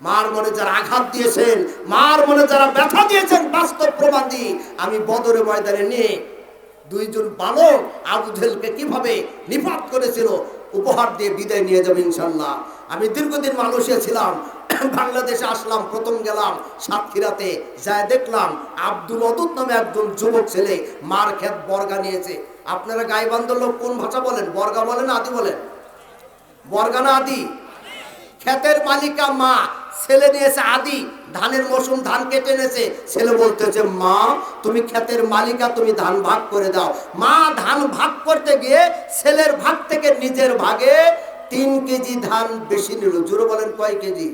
মার মনে যারা আঘাত দিয়েছেন, মার মনে যারা ব্যথা দিয়েছেন, বাস্তব প্রমাণ দিই। আমি বদরের ময়দানে নিয়ে দুইজন বালক আবু জেহেলকে কিভাবে নিপাত করেছিল উপহার দিয়ে বিদায় নিয়ে যাবে ইনশাল্লাহ। আমি দীর্ঘদিন মালয়েশিয়া ছিলাম, বাংলাদেশে আসলাম, প্রথম গেলাম সাতক্ষীরাতে, যায় দেখলাম আব্দুল অদুদ নামে একজন যুবক ছেলে মার খেত বর্গা নিয়েছে। আপনারা গাইবান্ধার লোক কোন ভাষা বলেন? বর্গা বলেন, আদি বলেন? বর্গা না আদি? ক্ষেতের মালিকা মা, ছেলে নিয়েছে আদি, ধানের মৌসুম, ধান কেটে এনেছে। ছেলে বলতেছে, মা তুমি ক্ষেতের মালিকা, তুমি ধান ভাগ করে দাও। মা ধান ভাগ করতে গিয়ে ছেলের ভাগ থেকে নিজের ভাগে 3 কেজি ধান বেশি নিল। জোরে বলেন, কয় কেজি?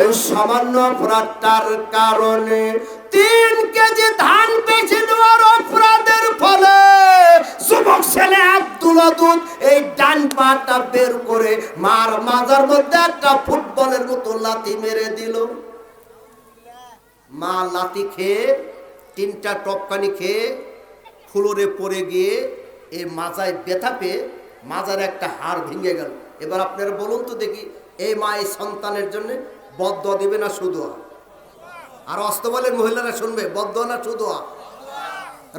এই সামান্য অপরাধটার কারণে 3 কেজি ধান বেশি নেওয়ার অপরাধের ফলে যুবক ছেলে আব্দুল অদুদ এই ডান পাটা বের করে মার মাজার মধ্যে একটা ফুটবলের মতো লাথি মেরে দিল। মা লাথি খেয়ে 3টা টপকানি খেয়ে ফ্লোরে পড়ে গিয়ে এই মাজায় ব্যথা পেয়ে মাজার একটা হাড় ভেঙে গেল। এবার আপনারা বলুন তো দেখি, এই মা এই সন্তানের জন্য বদদোয়া দিবে না শুধু? আর অস্ত বলেন মহিলারা শুনবে, বদদোয়া না শুধু?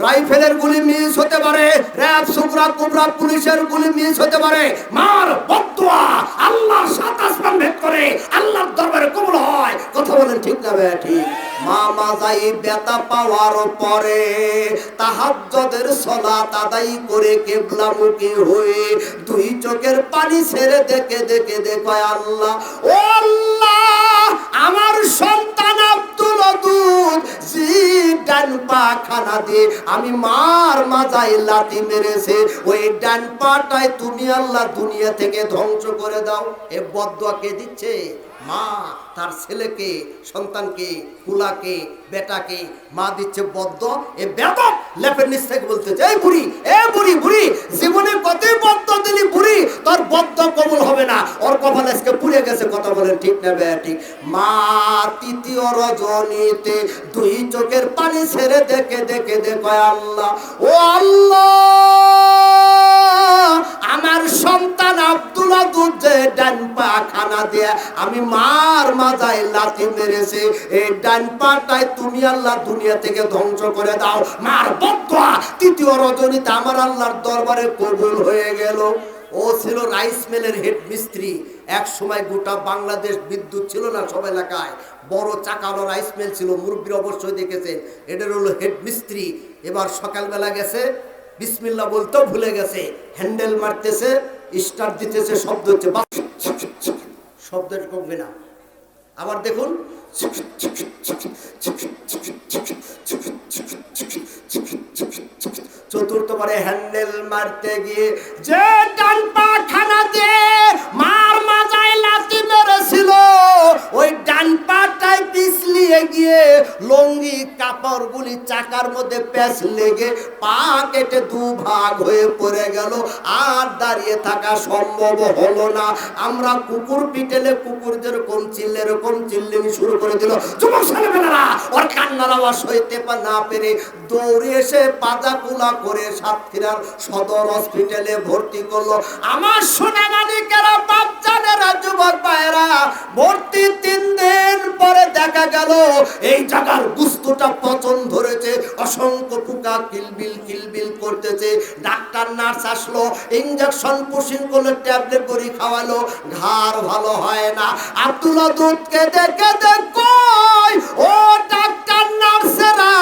রাইফেলের গুলি মিস হতে পারে, র‍্যাব সুকরা কুবরা পুলিশের গুলি মিস হতে পারে, মার বদদোয়া আল্লাহর সাত আসমান ভেদ করে আল্লাহর দরবারে কবুল হয়। কথা বলেন ঠিক না ঠিক? মা মাজাই ব্যথা পাওয়ার পরে তাহাজ্জুদের সালাত আদায় করে কিবলামুখী হয়ে 2 চোখের পানি ছেড়ে দেখে আল্লাহ, ও আল্লাহ, আমার সন্তান আব্দুল অদুদ জি ডান পা খানা দিয়ে আমি মার মাজায় লাথি মেরেছে, ওই ডান পাটায় তুমি আল্লাহ দুনিয়া থেকে ধ্বংস করে দাও। এ বদদোয়া কে দিচ্ছে? মা তার ছেলেকে, সন্তানকে, কুলাকে, বেটাকে মা দিচ্ছে বদদোয়া। এ বেদব লেপের নিচ থেকে বলতেছে, এই বুড়ি, এ বুড়ি, বুড়ি জীবনে কতই বদদোয়া দিলি, বুড়ি তোর বদদোয়া কবুল হবে না, ওর কপাল আজকে পুড়ে গেছে। কথা বলেন ঠিক না ঠিক? মা 3য় রজনীতে 2 চোখের পানি ছেড়ে দেখে আল্লাহ, ও আল্লাহ, আমার সন্তান আব্দুল অদুদ যে ডান পা খানা দিয়ে আমি মার মাজায় লাথি মেরেছে, এই ডান পাটায় তুমি আল্লাহ দুনিয়া থেকে ধ্বংস করে দাও। মার বদদোয়া 3য় রজনীতে আমার আল্লাহর দরবারে কবুল হয়ে গেল। ও ছিল রাইস মিলের হেড মিস্ত্রি। এক সময় গোটা বাংলাদেশ বিদ্যুৎ ছিল না, সব এলাকায় বড় চাকানো রাইস মিল ছিল, মুরব্বীরা অবশ্যই দেখেছেন। এটার হলো হেড মিস্ত্রি। এবার সকালবেলা গেছে, বিসমিল্লাহ বলতেও ভুলে গেছে, হ্যান্ডেল মারতেছে, স্টার্ট দিতেছে, শব্দ হচ্ছে, শব্দ কমবে না। আবার দেখুন, চতুর্থবারে হ্যান্ডেল মারতে গিয়ে যে ডান পা খানা দিয়ে মার মাজায় লাথি মেরেছিল, ওই ডান পাটায় পিছলিয়ে গিয়ে লঙ্গি কাপড়গুলি চাকার মধ্যে প্যাঁচ লেগে পা কেটে 2 ভাগ হয়ে পড়ে গেল। আর দাঁড়িয়ে থাকা সম্ভব হলো না। আমরা কুকুর পিটেলে কুকুর যেরকম চিল্লে এরকম চিল্লেমি শুরু করে দিল। যুবক ছেলেমেয়েরা ওর কান্নার আওয়াজ সইতে না পেরে দৌড়ে এসে পাজা কুলা করে সাতক্ষীরার সদর হসপিটালে ভর্তি করলো। আমার সোনামানিকেরা, বাচ্চাদেরা, যুবক ভাইয়েরা, ভর্তি 3 দিন পরে দেখা গেল এই জায়গার গুস্তটা পচন ধরেছে, অসংখ্য পোকা কিলবিল করতেছে। ডাক্তার নার্স আসলো, ইনজেকশন পুশিং করলো, ট্যাবলেট করে খাওয়ালো, ঘাড় ভালো হয় না। আব্দুল অদুদকে দেখে কই, ও ডাক্তার নার্সেরা,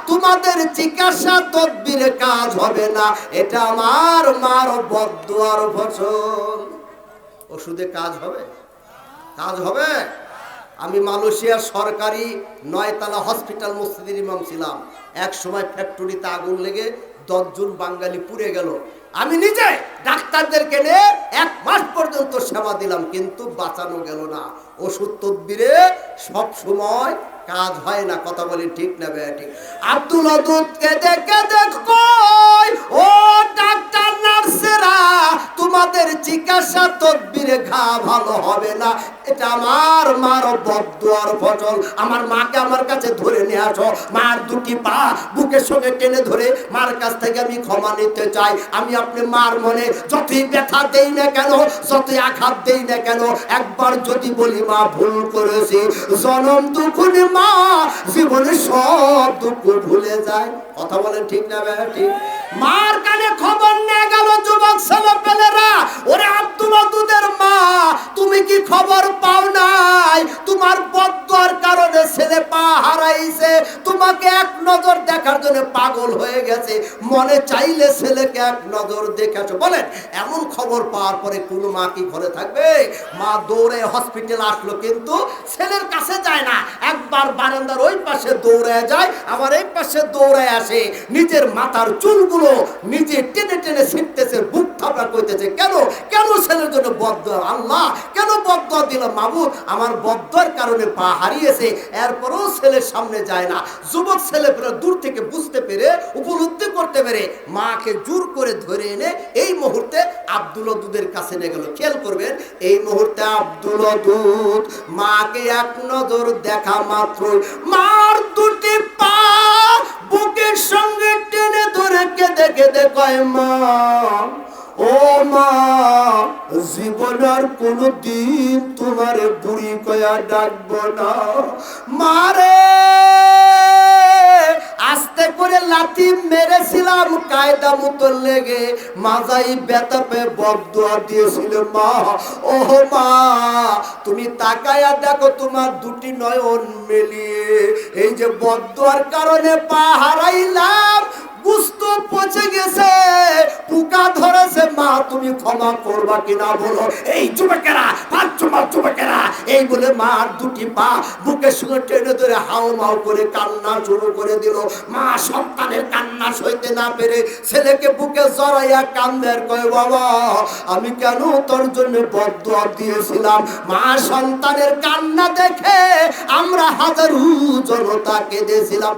তোমাদের চিকিৎসা তদবিরে কাজ হবে না, এটা আমার মার বদদোয়ার ফসল। ওষুধে কাজ হবে? কাজ হবে? আমি মালয়েশিয়ার সরকারি 9 তলা হসপিটাল মসজিদের ইমাম ছিলাম। এক সময় ফ্যাক্টরিতে আগুন লেগে 10 জন বাঙালি পুড়ে গেল। আমি নিজে ডাক্তারদেরকে নিয়ে 1 মাস পর্যন্ত সেবা দিলাম, কিন্তু বাঁচানো গেল না। ওষুধ তদবিরে সব সময় কাজ হয় না। কথা বলি ঠিক না ঠিক? আব্দুল অদুদকে দেখে কই, ও ডাক্তার নার্স বাচ্চারা তোমাদের চিকিৎসা তদবিরে ঘা ভালো হবে না, এটা আমার মার বদদুয়ার ফসল। আমার মাকে আমার কাছে ধরে নিয়ে আসো, মার দুটি পা বুকের সঙ্গে টেনে ধরে মার কাছ থেকে আমি ক্ষমা নিতে চাই। আমি আপনি মার মনে যতই ব্যথা দেই না কেন, যতই আঘাত দেই না কেন, একবার যদি বলি মা ভুল করেছি, জনম দুঃখে মা জীবনে সব দুঃখ ভুলে যায়। কথা বলেন ঠিক না ঠিক? মার কানে খবর নিয়ে গেল যুবক ছেলেপেলেরা, ওরে আব্দুল ওদুদের মা তুমি কি খবর পাও নাই? তোমার বদদুয়ার কারণে ছেলে পা হারাইছে, তোমাকে এক নজর দেখার জন্য পাগল হয়ে গেছে, মনে চাইলে ছেলেকে এক নজর দেখেছো। বলেন এমন খবর পাওয়ার পরে কোনো মা কি ঘরে থাকবে? মা দৌড়ে হসপিটাল আসলো, কিন্তু ছেলের কাছে যায় না। একবার বারান্দার ওই পাশে দৌড়ে যায়, আবার এই পাশে দৌড়ে আসে, নিজের মাথার চুলগুলো নিজে টেনে টেনে ছিটতেছে, বুক থাপড়া করতেছে। কেন কেন ছেলের জন্য বদদুয়া, আল্লাহ কেন বদদুয়া দিলাম মাবুদ, আমার বদদুয়ার কারণে পা হারিয়েছে। এরপরও ছেলের সামনে যায় না। যুবক ছেলে দূর থেকে বুঝতে পেরে, উপলব্ধি করতে পেরে মাকে জোর করে ধরে এনে এই মুহূর্তে আব্দুল ওদুদের কাছে নিয়ে গেল। খেয়াল করবেন, এই মুহূর্তে আব্দুল ওদুদ মাকে এক নজর দেখা মাত্রই মার দুটি পা বুকের সঙ্গে টেনে ধরে কেঁদে কেঁদে কয়, মা ও মা, জীবন আর কোনদিন তোমার বুড়ি কয়া ডাকবো না। মারে আস্তে করে লাথি মেরেছিলাম কায়দা মতো লেগে, মাজাই ব্যথা পেয়ে বদদুয়া দিয়েছিল মা। ও মা, তুমি তাকায়া দেখো তোমার দুটি নয়ন মেলিয়ে, এই যে বদদুয়ার কারণে পা হারাইলাম, গুস্ত পচে গেছে, পোকা ধরেছে, মা তুমি ক্ষমা করবা কিনা বলো। এই যুবকেরা, যুবকেরা এই বলে মার দুটি পা বুকের সঙ্গে টেনে ধরে হাও মাও করে কান্না শুরু করে দিল। মা সন্তানের কান্না সইতে না পেরে ছেলেকে বুকে জড়াইয়া কান্দের কয়, বাবা আমি কেন তোর জন্য বদদুয়া দিয়েছিলাম। মা সন্তানের কান্না দেখে আমরা হাজারো জনতা কেঁদেছিলাম।